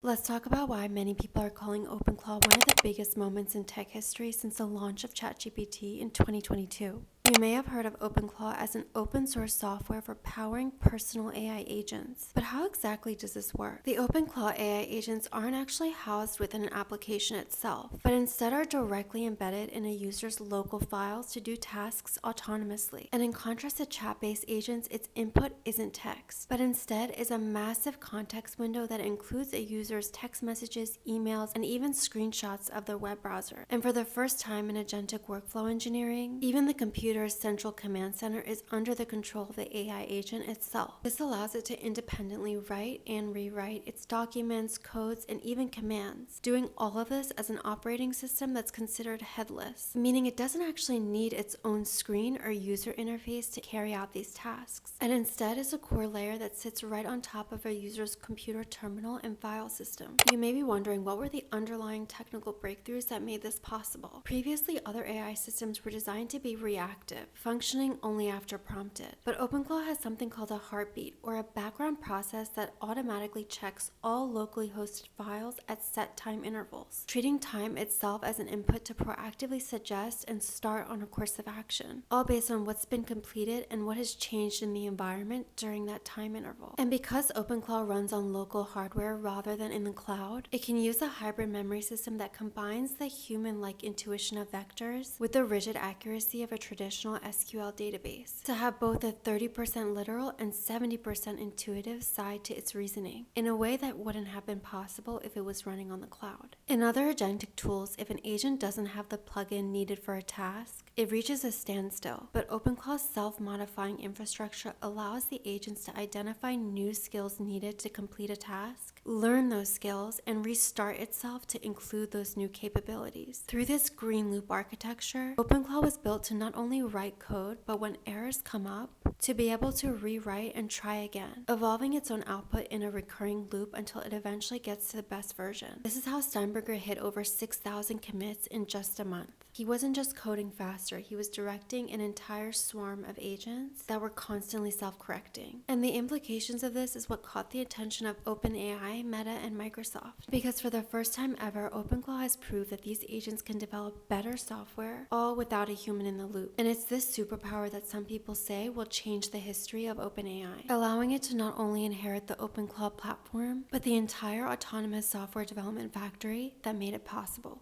Let's talk about why many people are calling Openclaw one of the biggest moments in tech history since the launch of ChatGPT in 2022. You may have heard of Openclaw as an open source software for powering personal AI agents. But how exactly does this work? The Openclaw AI agents aren't actually housed within an application itself, but instead are directly embedded in a user's local files to do tasks autonomously. And in contrast to chat-based agents, its input isn't text, but instead is a massive context window that includes a user's text messages, emails, and even screenshots of their web browser. And for the first time in agentic workflow engineering, even the computer's central command center is under the control of the AI agent itself. This allows it to independently write and rewrite its documents, codes, and even commands, doing all of this as an operating system that's considered headless, meaning it doesn't actually need its own screen or user interface to carry out these tasks, and instead is a core layer that sits right on top of a user's computer terminal and file system. You may be wondering, what were the underlying technical breakthroughs that made this possible? Previously, other AI systems were designed to be reactive, functioning only after prompted. But Openclaw has something called a heartbeat, or a background process that automatically checks all locally hosted files at set time intervals, treating time itself as an input to proactively suggest and start on a course of action, all based on what's been completed and what has changed in the environment during that time interval. And because Openclaw runs on local hardware rather than in the cloud, it can use a hybrid memory system that combines the human-like intuition of vectors with the rigid accuracy of a traditional SQL database to have both a 30% literal and 70% intuitive side to its reasoning, in a way that wouldn't have been possible if it was running on the cloud. In other agentic tools, if an agent doesn't have the plugin needed for a task, it reaches a standstill, but Openclaw's self-modifying infrastructure allows the agents to identify new skills needed to complete a task, learn those skills, and restart itself to include those new capabilities. Through this green loop architecture, Openclaw was built to not only write code, but when errors come up, to be able to rewrite and try again, evolving its own output in a recurring loop until it eventually gets to the best version. This is how Steinberger hit over 6,000 commits in just a month. He wasn't just coding faster, he was directing an entire swarm of agents that were constantly self-correcting. And the implications of this is what caught the attention of OpenAI, Meta, and Microsoft. Because for the first time ever, Openclaw has proved that these agents can develop better software, all without a human in the loop. And it's this superpower that some people say will change the history of OpenAI, allowing it to not only inherit the Openclaw platform, but the entire autonomous software development factory that made it possible.